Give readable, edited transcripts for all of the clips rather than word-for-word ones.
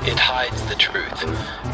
It hides the truth.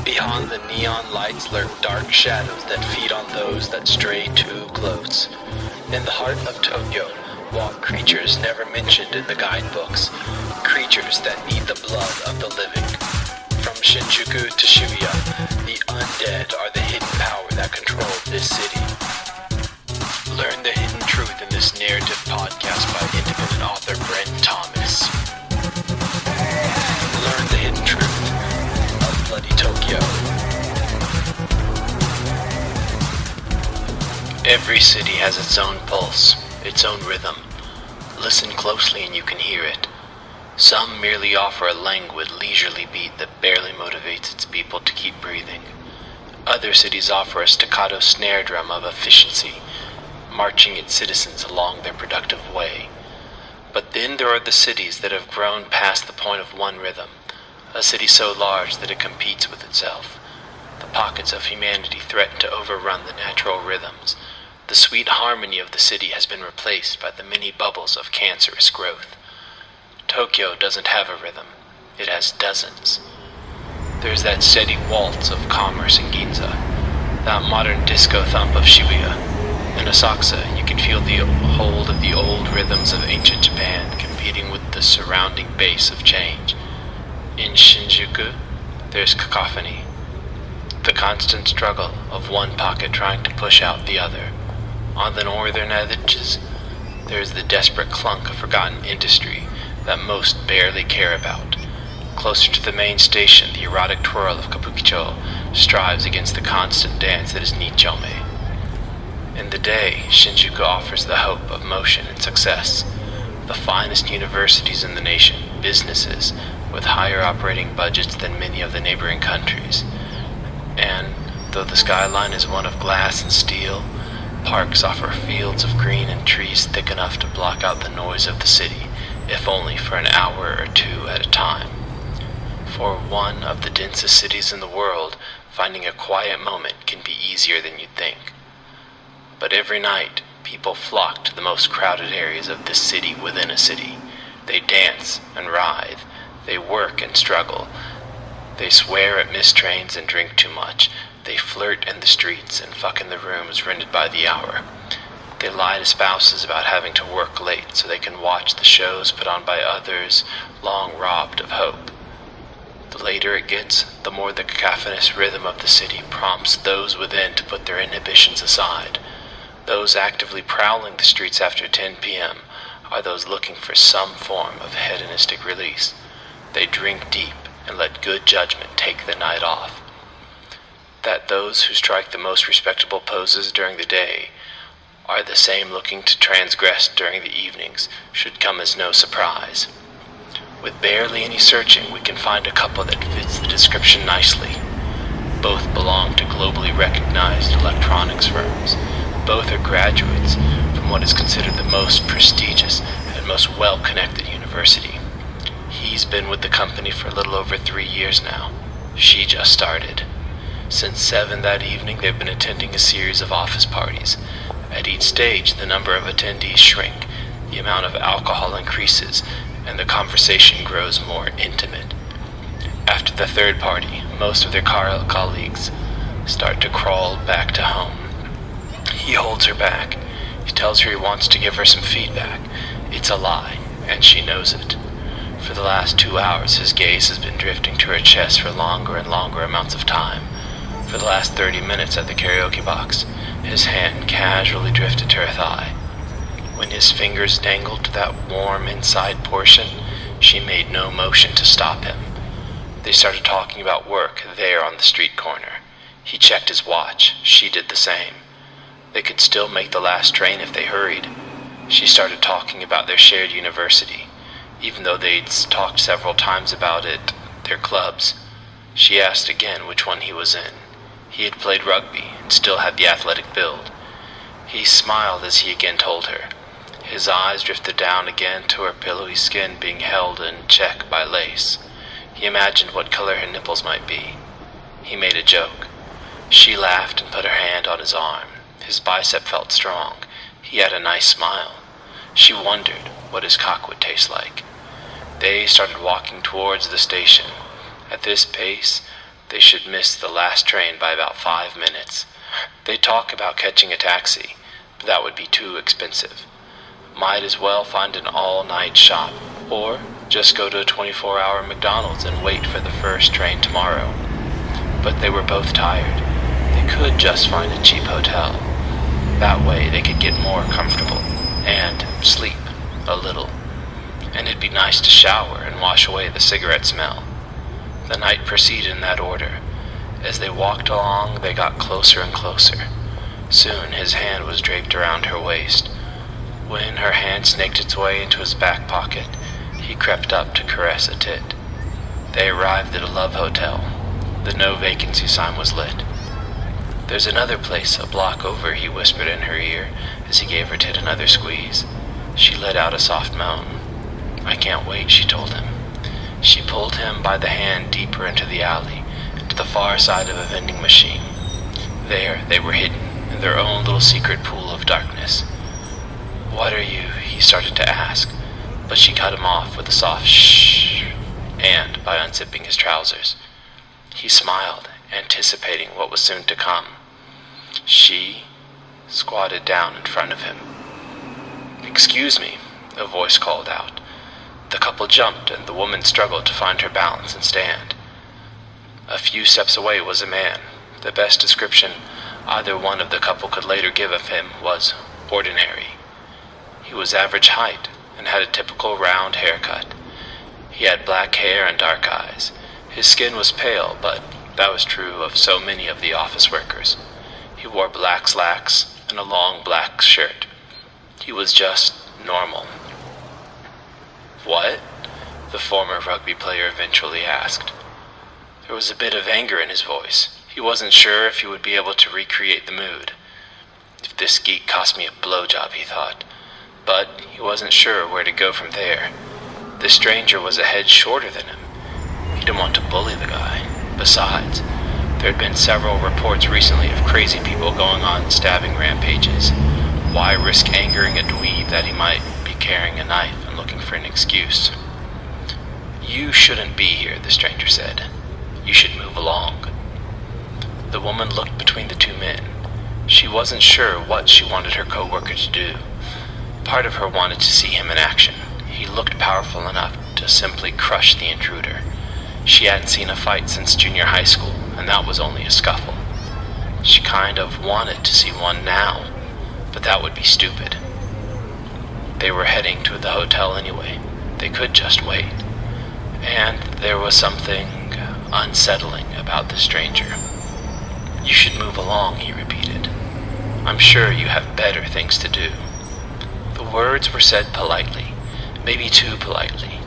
Beyond the neon lights lurk dark shadows that feed on those that stray too close. In the heart of Tokyo walk creatures never mentioned in the guidebooks, creatures that need the blood of the living. From Shinjuku to Shibuya, the undead are the hidden power that control this city. Learn the hidden truth in this narrative podcast by independent author Brent Thomas. Learn the hidden truth of bloody Tokyo. Every city has its own pulse, its own rhythm. Listen closely and you can hear it. Some merely offer a languid, leisurely beat that barely motivates its people to keep breathing. Other cities offer a staccato snare drum of efficiency, marching its citizens along their productive way. But then there are the cities that have grown past the point of one rhythm, a city so large that it competes with itself. The pockets of humanity threaten to overrun the natural rhythms. The sweet harmony of the city has been replaced by the many bubbles of cancerous growth. Tokyo doesn't have a rhythm. It has dozens. There's that steady waltz of commerce in Ginza, that modern disco thump of Shibuya. In Asakusa, you can feel the hold of the old rhythms of ancient Japan competing with the surrounding bass of change. In Shinjuku, there's cacophony, the constant struggle of one pocket trying to push out the other. On the northern edges, there's the desperate clunk of forgotten industry that most barely care about. Closer to the main station, the erotic twirl of kabukicho strives against the constant dance that is nichome. In the day, Shinjuku offers the hope of motion and success. The finest universities in the nation, businesses with higher operating budgets than many of the neighboring countries. And though the skyline is one of glass and steel, parks offer fields of green and trees thick enough to block out the noise of the city, if only for an hour or two at a time. For one of the densest cities in the world, finding a quiet moment can be easier than you'd think. But every night, people flock to the most crowded areas of this city within a city. They dance and writhe. They work and struggle. They swear at missed trains and drink too much. They flirt in the streets and fuck in the rooms rented by the hour. They lie to spouses about having to work late so they can watch the shows put on by others long robbed of hope. The later it gets, the more the cacophonous rhythm of the city prompts those within to put their inhibitions aside. Those actively prowling the streets after 10 p.m. are those looking for some form of hedonistic release. They drink deep and let good judgment take the night off. That those who strike the most respectable poses during the day are the same looking to transgress during the evenings should come as no surprise. With barely any searching, we can find a couple that fits the description nicely. Both belong to globally recognized electronics firms. Both are graduates from what is considered the most prestigious and most well-connected university. He's been with the company for a little over 3 years now. She just started. Since 7 that evening, they've been attending a series of office parties. At each stage, the number of attendees shrink, the amount of alcohol increases, and the conversation grows more intimate. After the third party, most of their colleagues start to crawl back to home. He holds her back. He tells her he wants to give her some feedback. It's a lie, and she knows it. For the last 2 hours, his gaze has been drifting to her chest for longer and longer amounts of time. For the last 30 minutes at the karaoke box, his hand casually drifted to her thigh. When his fingers dangled to that warm inside portion, she made no motion to stop him. They started talking about work there on the street corner. He checked his watch. She did the same. They could still make the last train if they hurried. She started talking about their shared university, even though they'd talked several times about it, their clubs. She asked again which one he was in. He had played rugby and still had the athletic build. He smiled as he again told her. His eyes drifted down again to her pillowy skin being held in check by lace. He imagined what color her nipples might be. He made a joke. She laughed and put her hand on his arm. His bicep felt strong. He had a nice smile. She wondered what his cock would taste like. They started walking towards the station. At this pace, they should miss the last train by about 5 minutes. They'd talk about catching a taxi, but that would be too expensive. Might as well find an all-night shop, or just go to a 24-hour McDonald's and wait for the first train tomorrow. But they were both tired. They could just find a cheap hotel. That way they could get more comfortable and sleep a little. And it'd be nice to shower and wash away the cigarette smell. The night proceeded in that order. As they walked along, they got closer and closer. Soon his hand was draped around her waist. When her hand snaked its way into his back pocket, he crept up to caress a tit. They arrived at a love hotel. The no vacancy sign was lit. "There's another place a block over," he whispered in her ear as he gave her tit another squeeze. She let out a soft moan. "I can't wait," she told him. She pulled him by the hand deeper into the alley, to the far side of a vending machine. There they were hidden in their own little secret pool of darkness. "What are you?" he started to ask, but she cut him off with a soft shh, and by unzipping his trousers. He smiled, anticipating what was soon to come. She squatted down in front of him. "Excuse me," a voice called out. The couple jumped, and the woman struggled to find her balance and stand. A few steps away was a man. The best description either one of the couple could later give of him was ordinary. He was average height and had a typical round haircut. He had black hair and dark eyes. His skin was pale, but that was true of so many of the office workers. He wore black slacks and a long black shirt. He was just normal. "What?" the former rugby player eventually asked. There was a bit of anger in his voice. He wasn't sure if he would be able to recreate the mood. If this geek cost me a blowjob, he thought. But he wasn't sure where to go from there. The stranger was a head shorter than him. He didn't want to bully the guy. Besides, there had been several reports recently of crazy people going on stabbing rampages. Why risk angering a dweeb that he might be carrying a knife and looking for an excuse? "You shouldn't be here," the stranger said. "You should move along." The woman looked between the two men. She wasn't sure what she wanted her co-worker to do. Part of her wanted to see him in action. He looked powerful enough to simply crush the intruder. She hadn't seen a fight since junior high school, and that was only a scuffle. She kind of wanted to see one now, but that would be stupid. They were heading to the hotel anyway. They could just wait. And there was something unsettling about the stranger. "You should move along," he repeated. "I'm sure you have better things to do." The words were said politely, maybe too politely.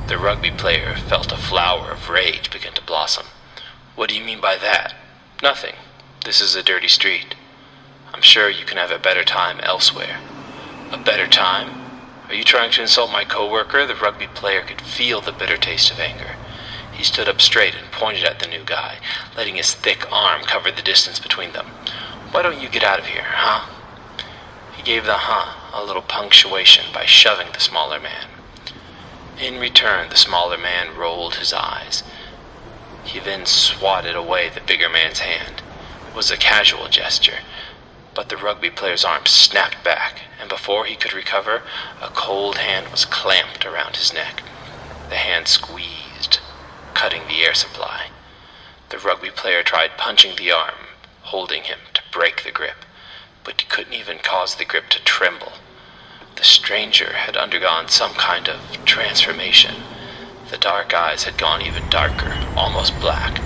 The rugby player felt a flower of rage begin to blossom. "What do you mean by that?" "Nothing. This is a dirty street. I'm sure you can have a better time elsewhere." "A better time? Are you trying to insult my co-worker?" The rugby player could feel the bitter taste of anger. He stood up straight and pointed at the new guy, letting his thick arm cover the distance between them. "Why don't you get out of here, huh?" He gave the "huh" a little punctuation by shoving the smaller man. In return, the smaller man rolled his eyes. He then swatted away the bigger man's hand. It was a casual gesture, but the rugby player's arm snapped back, and before he could recover, a cold hand was clamped around his neck. The hand squeezed, cutting the air supply. The rugby player tried punching the arm, holding him to break the grip, but he couldn't even cause the grip to tremble. The stranger had undergone some kind of transformation. The dark eyes had gone even darker, almost black.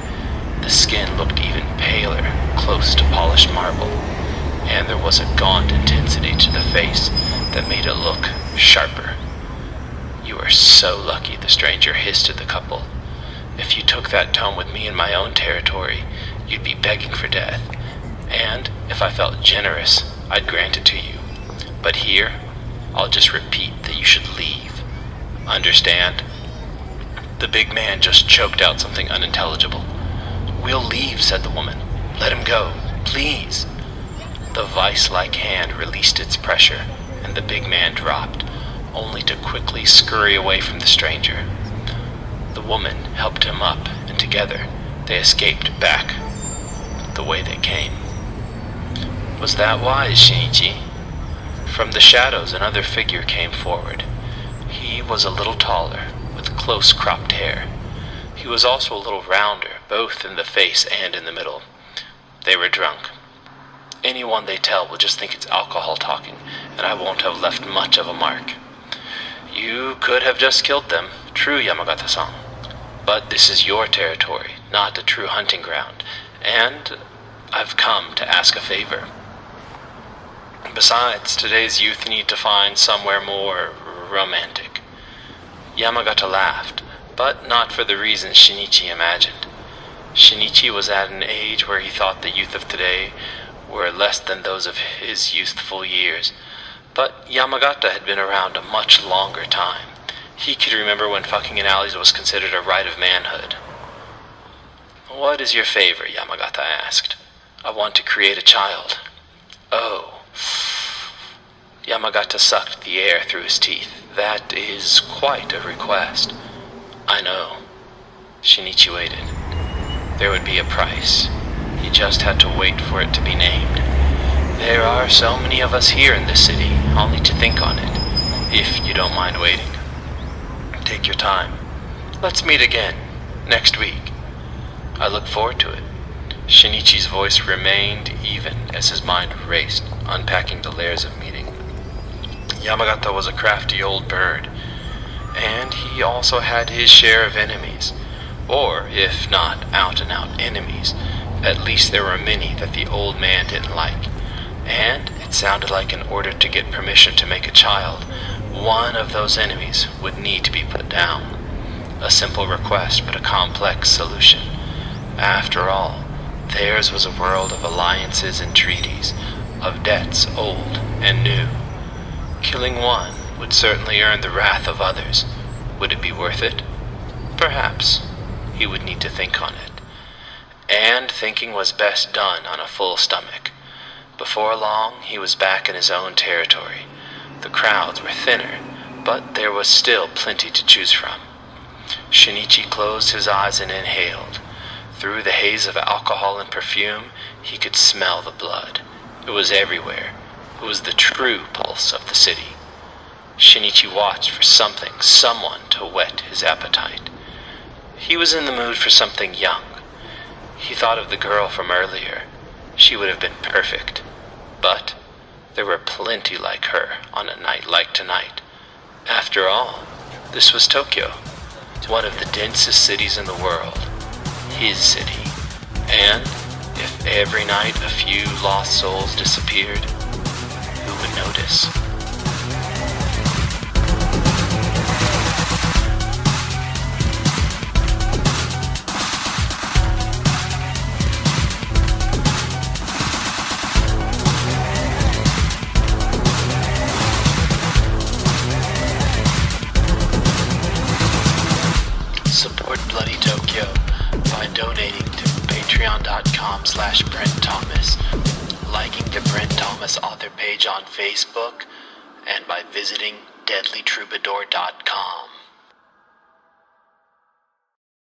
The skin looked even paler, close to polished marble. And there was a gaunt intensity to the face that made it look sharper. "You are so lucky," the stranger hissed at the couple. "If you took that tone with me in my own territory, you'd be begging for death. And if I felt generous, I'd grant it to you. But here, I'll just repeat that you should leave. Understand?" The big man just choked out something unintelligible. "We'll leave," said the woman. "Let him go, please." The vice-like hand released its pressure, and the big man dropped, only to quickly scurry away from the stranger. The woman helped him up, and together, they escaped back the way they came. Was that wise, Shinichi? From the shadows, another figure came forward. He was a little taller, with close cropped hair. He was also a little rounder, both in the face and in the middle. They were drunk. Anyone they tell will just think it's alcohol talking, and I won't have left much of a mark. You could have just killed them, true, Yamagata-san. But this is your territory, not a true hunting ground, and I've come to ask a favor. Besides, today's youth need to find somewhere more romantic. Yamagata laughed, but not for the reasons Shinichi imagined. Shinichi was at an age where he thought the youth of today were less than those of his youthful years, but Yamagata had been around a much longer time. He could remember when fucking in alleys was considered a rite of manhood. What is your favor? Yamagata asked. I want to create a child. Oh. Yamagata sucked the air through his teeth. That is quite a request. I know. Shinichi waited. There would be a price. He just had to wait for it to be named. There are so many of us here in this city. I'll need to think on it, if you don't mind waiting. Take your time. Let's meet again, next week. I look forward to it. Shinichi's voice remained even as his mind raced, unpacking the layers of meaning. Yamagata was a crafty old bird, and he also had his share of enemies. Or, if not out-and-out enemies, at least there were many that the old man didn't like. And it sounded like in order to get permission to make a child, one of those enemies would need to be put down. A simple request, but a complex solution. After all, theirs was a world of alliances and treaties, of debts old and new. Killing one would certainly earn the wrath of others. Would it be worth it? Perhaps. He would need to think on it. And thinking was best done on a full stomach. Before long, he was back in his own territory. The crowds were thinner, but there was still plenty to choose from. Shinichi closed his eyes and inhaled. Through the haze of alcohol and perfume, he could smell the blood. It was everywhere. It was the true pulse of the city. Shinichi watched for something, someone to whet his appetite. He was in the mood for something young. He thought of the girl from earlier. She would have been perfect. But there were plenty like her on a night like tonight. After all, this was Tokyo, one of the densest cities in the world. His city. And if every night a few lost souls disappeared, who would notice? Support Bloody Tokyo by donating to patreon.com/Brent Thomas, liking the Brent Thomas author page on Facebook, and by visiting deadlytroubadour.com.